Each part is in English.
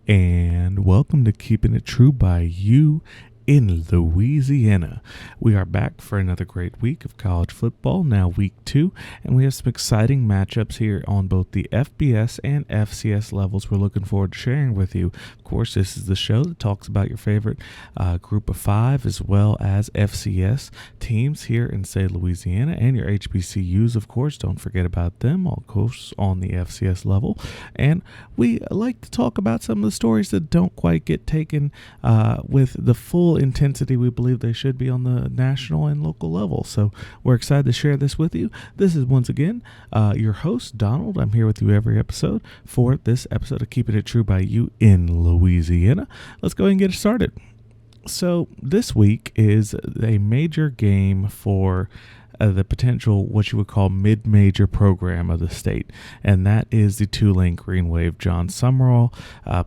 And welcome to Keeping It True by You in Louisiana. We are back for another great week of college football, now week 2, and we have some exciting matchups here on both the FBS and FCS levels we're looking forward to sharing with you. Of course, this is the show that talks about your favorite group of 5 as well as FCS teams here in, say, Louisiana, and your HBCUs, of course. Don't forget about them, of course, on the FCS level. And we like to talk about some of the stories that don't quite get taken with the full intensity we believe they should be on the national and local level. So we're excited to share this with you. This is once again your host, Donald. I'm here with you every episode for this episode of Keeping It True by You in Louisiana. Let's go ahead and get it started. So this week is a major game for the potential, what you would call mid-major program of the state, and that is the Tulane Green Wave. Jon Sumrall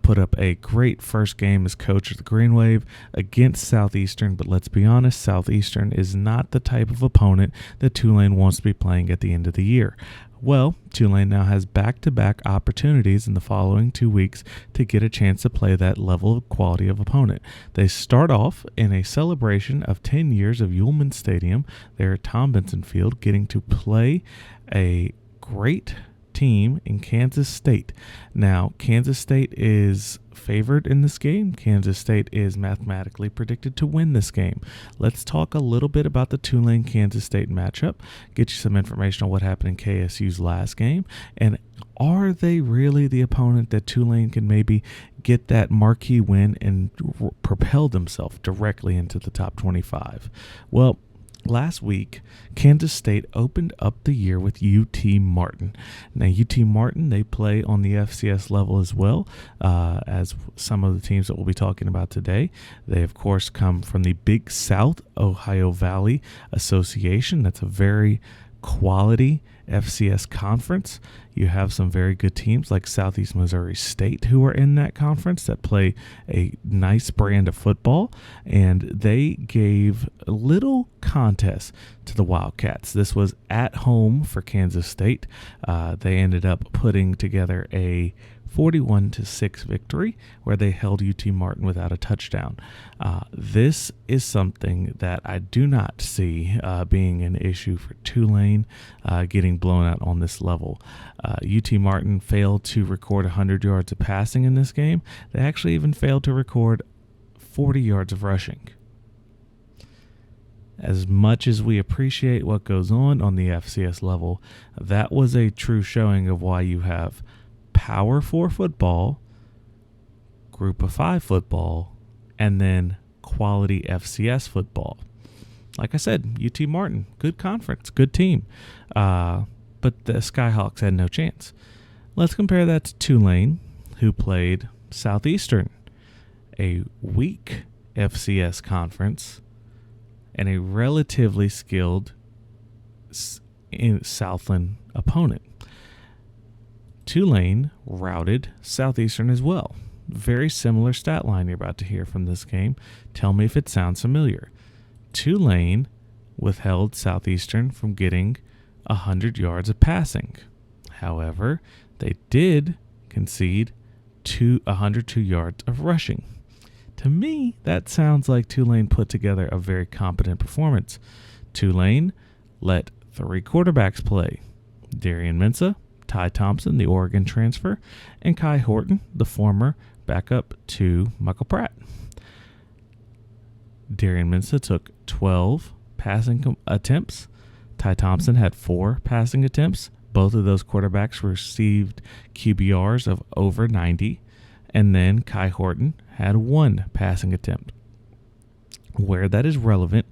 put up a great first game as coach of the Green Wave against Southeastern, but let's be honest, Southeastern is not the type of opponent that Tulane wants to be playing at the end of the year. Well, Tulane now has back-to-back opportunities in the following 2 weeks to get a chance to play that level of quality of opponent. They start off in a celebration of 10 years of Yulman Stadium there at Tom Benson Field, getting to play a great team in Kansas State. Now, Kansas State is favored in this game. Kansas State is mathematically predicted to win this game. Let's talk a little bit about the Tulane-Kansas State matchup, get you some information on what happened in KSU's last game, and are they really the opponent that Tulane can maybe get that marquee win and propel themselves directly into the top 25? Well, last week, Kansas State opened up the year with UT Martin. Now, UT Martin, they play on the FCS level as well as some of the teams that we'll be talking about today. They, of course, come from the Big South Ohio Valley Association. That's a very quality FCS conference. You have some very good teams like Southeast Missouri State who are in that conference that play a nice brand of football, and they gave a little contest to the Wildcats. This was at home for Kansas State. They ended up putting together a 41-6 victory where they held UT Martin without a touchdown. This is something that I do not see being an issue for Tulane getting blown out on this level. UT Martin failed to record 100 yards of passing in this game. They actually even failed to record 40 yards of rushing. As much as we appreciate what goes on the FCS level, that was a true showing of why you have Power 4 football, Group of 5 football, and then quality FCS football. Like I said, UT Martin, good conference, good team, but the Skyhawks had no chance. Let's compare that to Tulane, who played Southeastern, a weak FCS conference, and a relatively skilled Southland opponent. Tulane routed Southeastern as well. Very similar stat line you're about to hear from this game. Tell me if it sounds familiar. Tulane withheld Southeastern from getting 100 yards of passing. However, they did concede 102 yards of rushing. To me, that sounds like Tulane put together a very competent performance. Tulane let 3 quarterbacks play. Darian Mensah, Ty Thompson, the Oregon transfer, and Kai Horton, the former backup to Michael Pratt. Darian Mensah took 12 passing attempts. Ty Thompson had 4 passing attempts. Both of those quarterbacks received QBRs of over 90. And then Kai Horton had 1 passing attempt. Where that is relevant,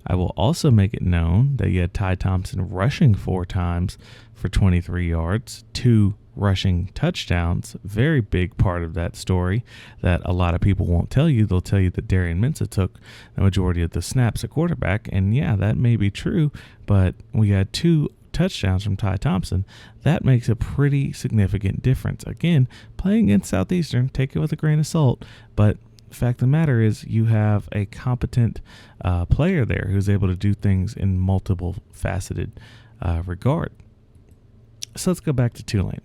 I will also make it known that you had Ty Thompson rushing 4 times for 23 yards, 2 rushing touchdowns. Very big part of that story that a lot of people won't tell you. They'll tell you that Darian Mensah took the majority of the snaps at quarterback, and yeah, that may be true, but we had 2 touchdowns from Ty Thompson. That makes a pretty significant difference. Again, playing against Southeastern, take it with a grain of salt, but the fact of the matter is you have a competent player there who's able to do things in multiple faceted regard. So let's go back to Tulane.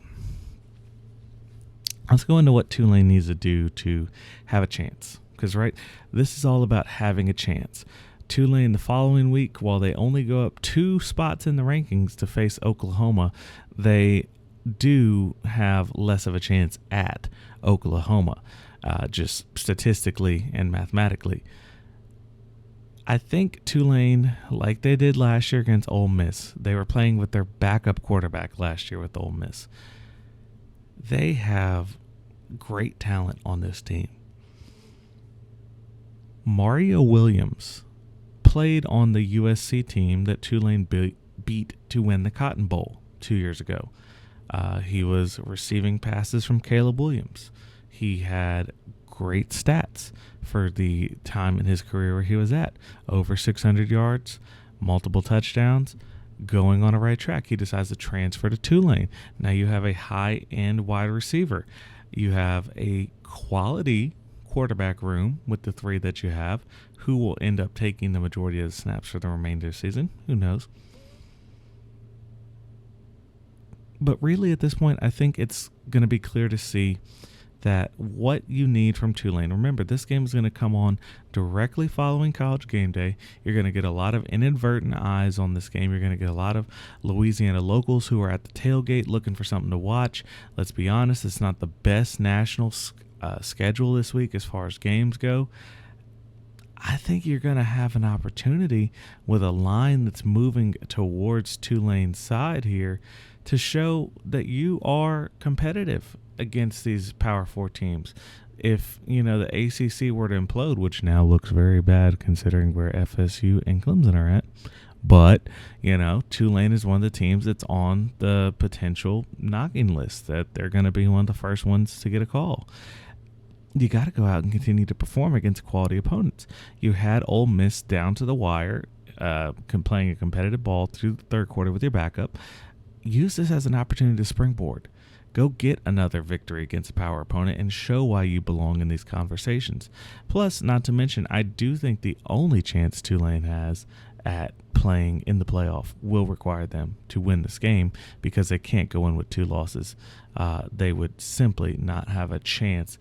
let's go into what Tulane needs to do to have a chance. Because, right, this is all about having a chance. Tulane the following week, while they only go up 2 spots in the rankings to face Oklahoma, they do have less of a chance at Oklahoma, just statistically and mathematically. I think Tulane, like they did last year against Ole Miss, they were playing with their backup quarterback last year with Ole Miss. They have great talent on this team. Mario Williams played on the USC team that Tulane beat to win the Cotton Bowl 2 years ago. He was receiving passes from Caleb Williams. He had great stats for the time in his career where he was at. Over 600 yards, multiple touchdowns, going on a right track. He decides to transfer to Tulane. Now you have a high-end wide receiver. You have a quality quarterback room with the 3 that you have. Who will end up taking the majority of the snaps for the remainder of the season? Who knows? But really at this point, I think it's going to be clear to see that what you need from Tulane. Remember, this game is going to come on directly following College Game Day. You're going to get a lot of inadvertent eyes on this game. You're going to get a lot of Louisiana locals who are at the tailgate looking for something to watch. Let's be honest, it's not the best national schedule this week as far as games go. I think you're going to have an opportunity with a line that's moving towards Tulane's side here to show that you are competitive against these Power 4 teams. If, the ACC were to implode, which now looks very bad considering where FSU and Clemson are at, but, Tulane is one of the teams that's on the potential knocking list, that they're going to be one of the first ones to get a call. You got to go out and continue to perform against quality opponents. You had Ole Miss down to the wire, playing a competitive ball through the third quarter with your backup. Use this as an opportunity to springboard. Go get another victory against a power opponent and show why you belong in these conversations. Plus, not to mention, I do think the only chance Tulane has at playing in the playoff will require them to win this game, because they can't go in with 2 losses. They would simply not have a chance.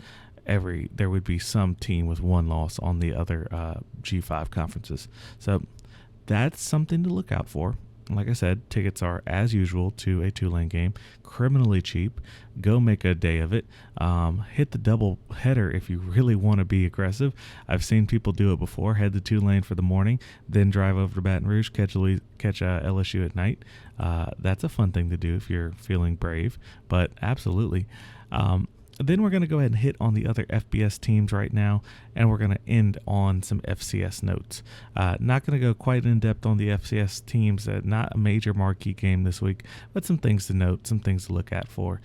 There would be some team with 1 loss on the other G5 conferences. So that's something to look out for. Like I said, tickets are, as usual, to a Tulane game, criminally cheap. Go make a day of it. Hit the double header if you really want to be aggressive. I've seen people do it before. Head to Tulane for the morning, then drive over to Baton Rouge, catch LSU at night. That's a fun thing to do if you're feeling brave, but absolutely. Then we're going to go ahead and hit on the other FBS teams right now, and we're going to end on some FCS notes. Not going to go quite in depth on the FCS teams. Not a major marquee game this week, but some things to note, some things to look at for.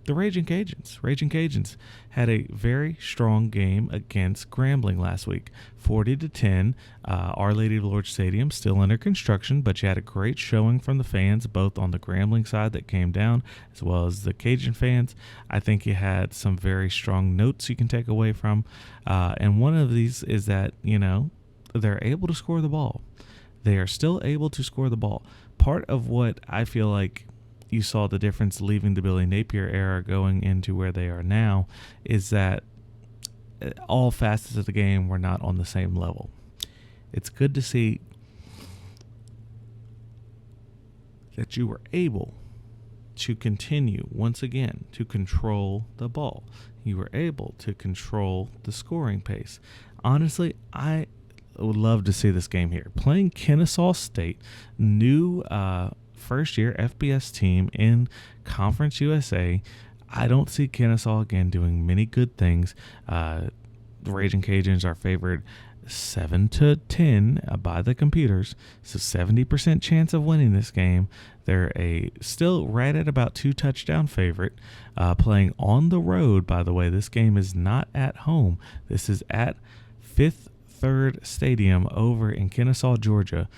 The Raging Cajuns had a very strong game against Grambling last week, 40-10. Our Lady of Lords Stadium still under construction, but you had a great showing from the fans, both on the Grambling side that came down, as well as the Cajun fans. I think you had some very strong notes you can take away from, and one of these is that, they're able to score the ball. They are still able to score the ball. Part of what I feel like you saw the difference leaving the Billy Napier era going into where they are now is that all facets of the game were not on the same level. It's good to see that you were able to continue once again to control the ball. You were able to control the scoring pace. Honestly, I would love to see this game here. Playing Kennesaw State, new first-year FBS team in Conference USA. I don't see Kennesaw again doing many good things. The Raging Cajuns are favored 7-10 by the computers, so 70% chance of winning this game. They're still right at about 2 touchdown favorite, playing on the road. By the way, this game is not at home. This is at Fifth Third Stadium over in Kennesaw, Georgia.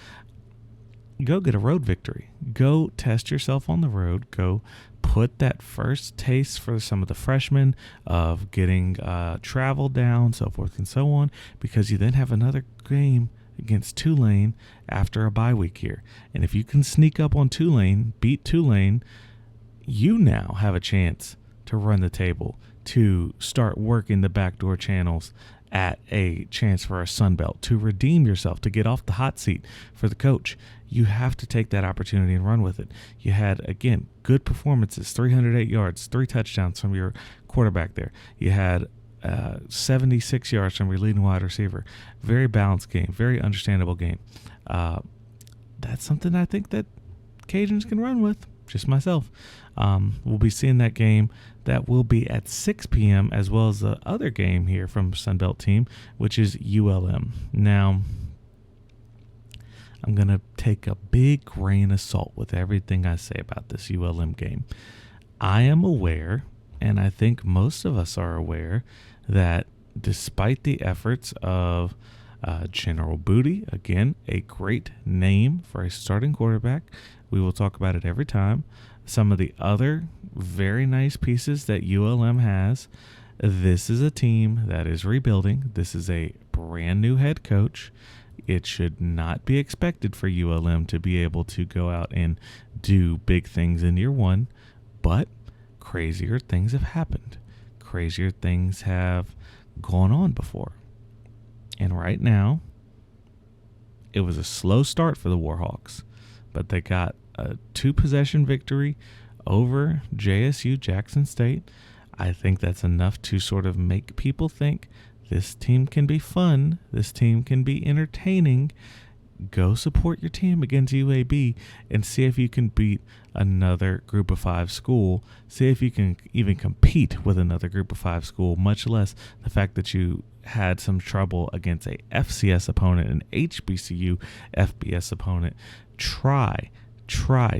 Go get a road victory. Go test yourself on the road. Go put that first taste for some of the freshmen of getting travel down, so forth and so on, because you then have another game against Tulane after a bye week here. And if you can sneak up on Tulane, beat Tulane, you now have a chance to run the table, to start working the backdoor channels at a chance for a Sunbelt, to redeem yourself, to get off the hot seat for the coach. You have to take that opportunity and run with it. You had, again, good performances, 308 yards, 3 touchdowns from your quarterback there. You had 76 yards from your leading wide receiver. Very balanced game, very understandable game. That's something I think that Cajuns can run with, just myself. We'll be seeing that game. That will be at 6 p.m. as well as the other game here from Sunbelt team, which is ULM. Now, I'm going to take a big grain of salt with everything I say about this ULM game. I am aware, and I think most of us are aware, that despite the efforts of General Booty, again, a great name for a starting quarterback, we will talk about it every time, some of the other very nice pieces that ULM has, this is a team that is rebuilding. This is a brand new head coach. It should not be expected for ULM to be able to go out and do big things in year one, but crazier things have happened. Crazier things have gone on before. And right now, it was a slow start for the Warhawks, but they got a 2-possession victory over JSU Jackson State. I think that's enough to sort of make people think this team can be fun. This team can be entertaining. Go support your team against UAB and see if you can beat another Group of 5 school. See if you can even compete with another Group of 5 school, much less the fact that you had some trouble against a FCS opponent, an HBCU FBS opponent. Try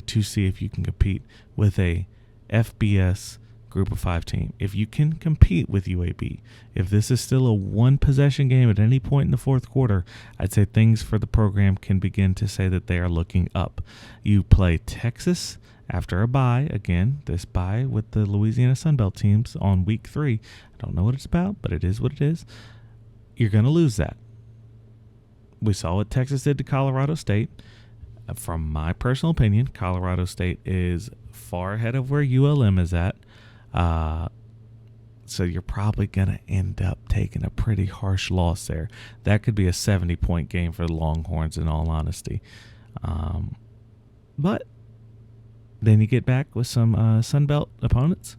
to see if you can compete with a FBS Group of 5 team. If you can compete with UAB, if this is still a 1-possession game at any point in the fourth quarter, I'd say things for the program can begin to say that they are looking up. You play Texas after a bye. Again, this bye with the Louisiana Sunbelt teams on week 3. I don't know what it's about, but it is what it is. You're going to lose that. We saw what Texas did to Colorado State. From my personal opinion, Colorado State is far ahead of where ULM is at. So you're probably going to end up taking a pretty harsh loss there. That could be a 70-point game for the Longhorns, in all honesty. But then you get back with some Sunbelt opponents.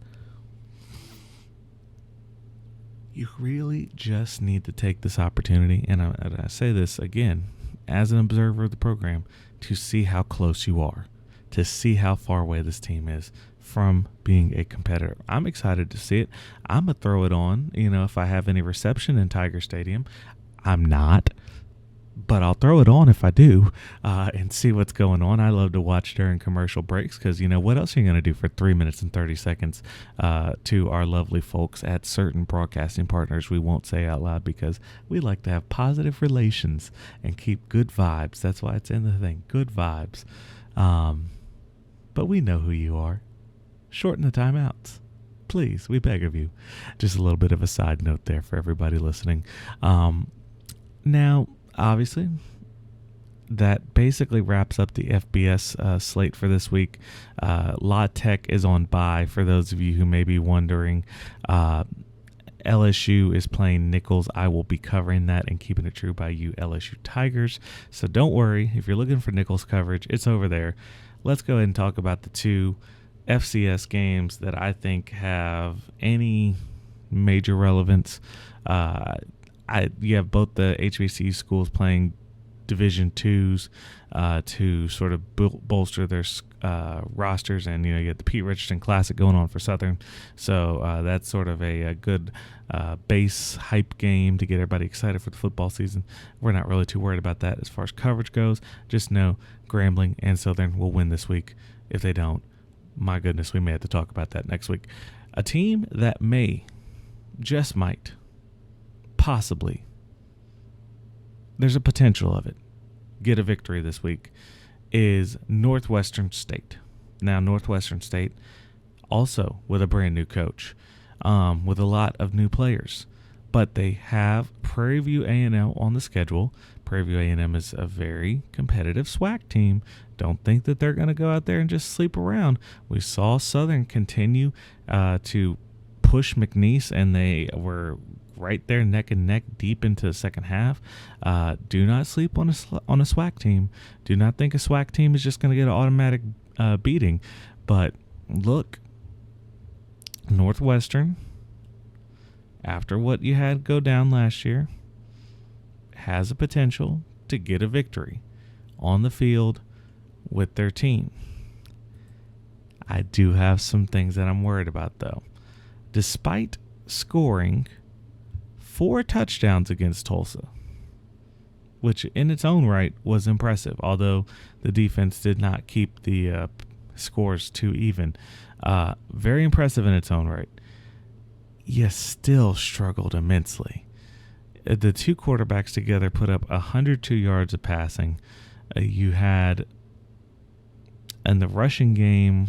You really just need to take this opportunity, and I say this again, as an observer of the program, to see how close you are, to see how far away this team is from being a competitor. I'm excited to see it. I'm going to throw it on, if I have any reception in Tiger Stadium. I'm not, but I'll throw it on if I do and see what's going on. I love to watch during commercial breaks because, what else are you going to do for 3 minutes and 30 seconds to our lovely folks at certain broadcasting partners we won't say out loud because we like to have positive relations and keep good vibes. That's why it's in the thing, good vibes. But we know who you are. Shorten the timeouts. Please, we beg of you. Just a little bit of a side note there for everybody listening. Now, obviously, that basically wraps up the FBS slate for this week. La Tech is on bye, for those of you who may be wondering. LSU is playing Nichols. I will be covering that and keeping it true by you LSU Tigers. So don't worry. If you're looking for Nichols coverage, it's over there. Let's go ahead and talk about the 2 FCS games that I think have any major relevance. You have both the HBCU schools playing Division IIs to sort of bolster their rosters, and you get the Pete Richardson Classic going on for Southern, so that's sort of a good base hype game to get everybody excited for the football season. We're not really too worried about that as far as coverage goes. Just know Grambling and Southern will win this week. If they don't, my goodness, we may have to talk about that next week. A team that may, just might, possibly, there's a potential of it, get a victory this week, is Northwestern State. Now, Northwestern State, also with a brand new coach, with a lot of new players, but they have Prairie View A&L on the schedule. Prairie View A&M is a very competitive SWAC team. Don't think that they're going to go out there and just sleep around. We saw Southern continue to push McNeese, and they were right there neck and neck deep into the second half. Do not sleep on a SWAC team. Do not think a SWAC team is just going to get an automatic beating. But look, Northwestern, after what you had go down last year, has a potential to get a victory on the field with their team. I do have some things that I'm worried about, though. Despite scoring 4 touchdowns against Tulsa, which in its own right was impressive, although the defense did not keep the scores too even. Very impressive in its own right. You still struggled immensely. The 2 quarterbacks together put up 102 yards of passing. You had, in the rushing game,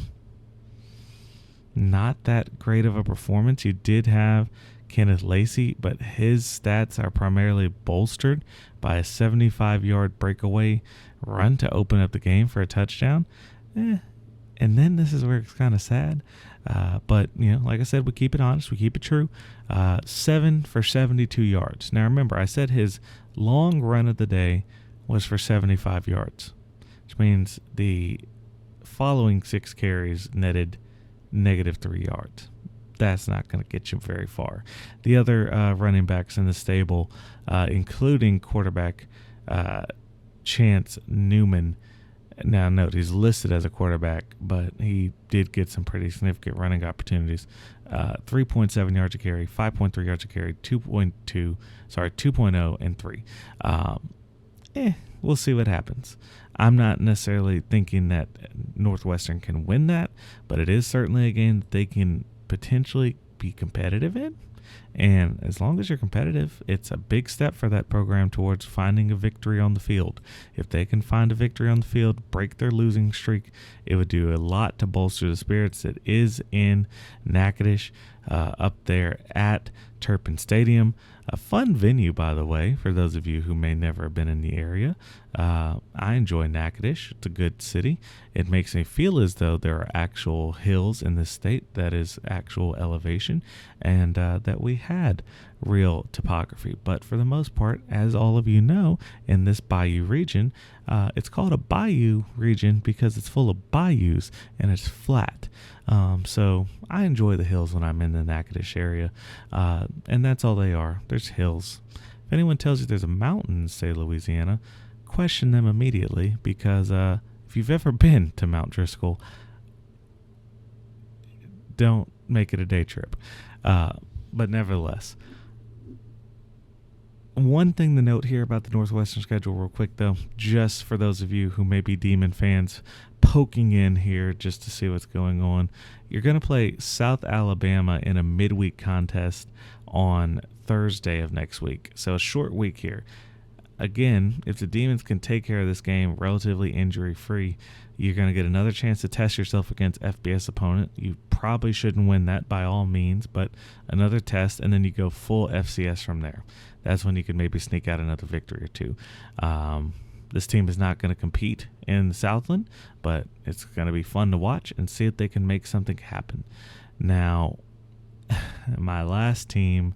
not that great of a performance. You did have Kenneth Lacey, but his stats are primarily bolstered by a 75-yard breakaway run to open up the game for a touchdown. And then this is where it's kind of sad. But, like I said, we keep it honest. We keep it true. 7 for 72 yards. Now, remember, I said his long run of the day was for 75 yards, which means the following 6 carries netted -3 yards. That's not going to get you very far. The other running backs in the stable, including quarterback Chance Newman. Now, note, he's listed as a quarterback, but he did get some pretty significant running opportunities. 3.7 yards a carry, 5.3 yards a carry, 2.0, and 3. We'll see what happens. I'm not necessarily thinking that Northwestern can win that, but it is certainly a game that they can potentially be competitive in. And as long as you're competitive, it's a big step for that program towards finding a victory on the field. If they can find a victory on the field, break their losing streak, it would do a lot to bolster the spirits. It is in Natchitoches, up there at Turpin Stadium. A fun venue, by the way, for those of you who may never have been in the area. I enjoy Natchitoches. It's a good city. It makes me feel as though there are actual hills in this state, that is actual elevation, and that we had real topography. But for the most part, as all of you know, in this bayou region, it's called a bayou region because it's full of bayous and it's flat. So I enjoy the hills when I'm in the Natchitoches area, and that's all they are. There's hills. If anyone tells you there's a mountain in the state of Louisiana, question them immediately, because if you've ever been to Mount Driscoll, don't make it a day trip. But nevertheless, one thing to note here about the Northwestern schedule real quick, though, just for those of you who may be Demon fans poking in here just to see what's going on, you're going to play South Alabama in a midweek contest on Thursday of next week. So a short week here. Again, if the Demons can take care of this game relatively injury-free, you're going to get another chance to test yourself against FBS opponent. You probably shouldn't win that by all means, but another test, and then you go full FCS from there. That's when you can maybe sneak out another victory or two. This team is not going to compete in the Southland, but it's going to be fun to watch and see if they can make something happen. Now, my last team,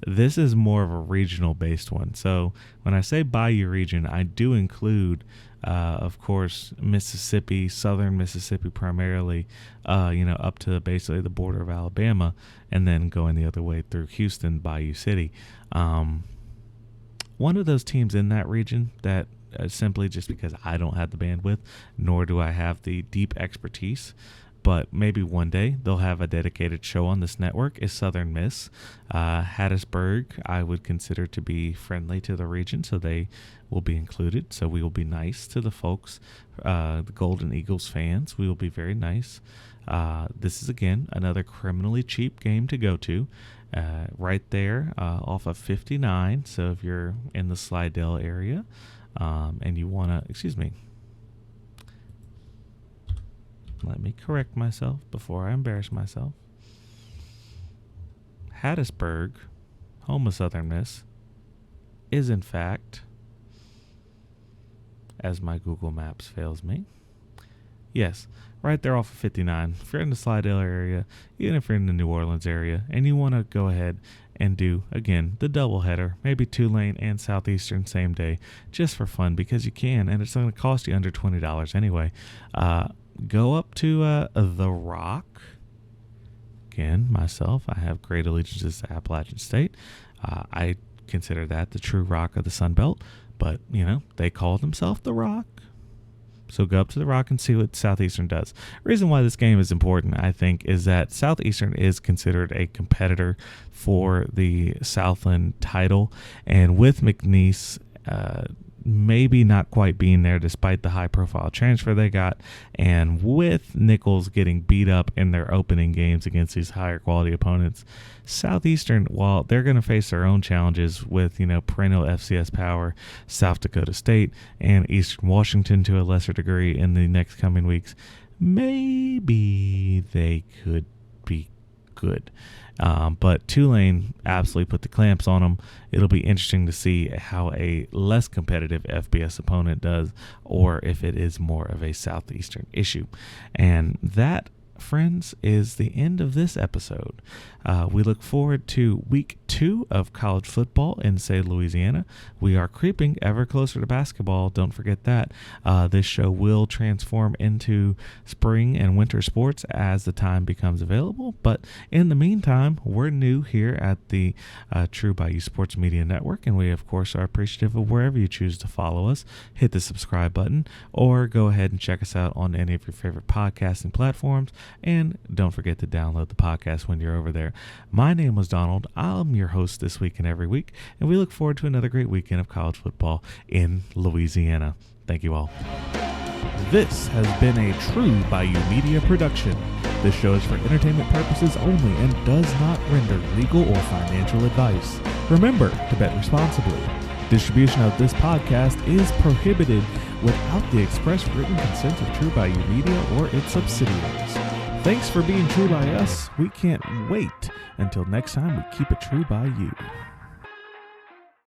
this is more of a regional-based one. So when I say Bayou region, I do include, of course, Mississippi, southern Mississippi primarily, up to basically the border of Alabama, and then going the other way through Houston, Bayou City. One of those teams in that region that simply just because I don't have the bandwidth, nor do I have the deep expertise, but maybe one day they'll have a dedicated show on this network, is Southern Miss. Hattiesburg I would consider to be friendly to the region, so they will be included. So we will be nice to the folks, the Golden Eagles fans. We will be very nice. This is, again, another criminally cheap game to go to. Right there off of 59. So if you're in the Slidell area and you want to, let me correct myself before I embarrass myself. Hattiesburg, home of Southern Miss, is in fact as my Google Maps fails me. Yes, right there off of 59. If you're in the Slidell area, even if you're in the New Orleans area, and you want to go ahead and do, again, the doubleheader, maybe Tulane and Southeastern same day, just for fun, because you can, and it's going to cost you under $20 anyway. Go up to The Rock. Again, myself, I have great allegiances to Appalachian State. I consider that the true rock of the Sunbelt, but, they call themselves The Rock. So go up to The Rock and see what Southeastern does. The reason why this game is important, I think, is that Southeastern is considered a competitor for the Southland title. And with McNeese maybe not quite being there despite the high-profile transfer they got, and with Nichols getting beat up in their opening games against these higher-quality opponents, Southeastern, while they're going to face their own challenges with, perennial FCS power, South Dakota State, and Eastern Washington to a lesser degree in the next coming weeks, maybe they could be good. But Tulane absolutely put the clamps on them. It'll be interesting to see how a less competitive FBS opponent does, or if it is more of a Southeastern issue. And that, friends, is the end of this episode. We look forward to week 2 of college football in, say, Louisiana. We are creeping ever closer to basketball. Don't forget that. This show will transform into spring and winter sports as the time becomes available. But in the meantime, we're new here at the True Bayou Sports Media Network, and we, of course, are appreciative of wherever you choose to follow us. Hit the subscribe button, or go ahead and check us out on any of your favorite podcasting platforms. And don't forget to download the podcast when you're over there. My name was Donald. I'm your host this week and every week, and we look forward to another great weekend of college football in Louisiana. Thank you all. This has been a True Bayou Media production. This show is for entertainment purposes only and does not render legal or financial advice. Remember to bet responsibly. Distribution of this podcast is prohibited without the express written consent of True Bayou Media or its subsidiaries. Thanks for being true by us. We can't wait until next time we keep it true by you.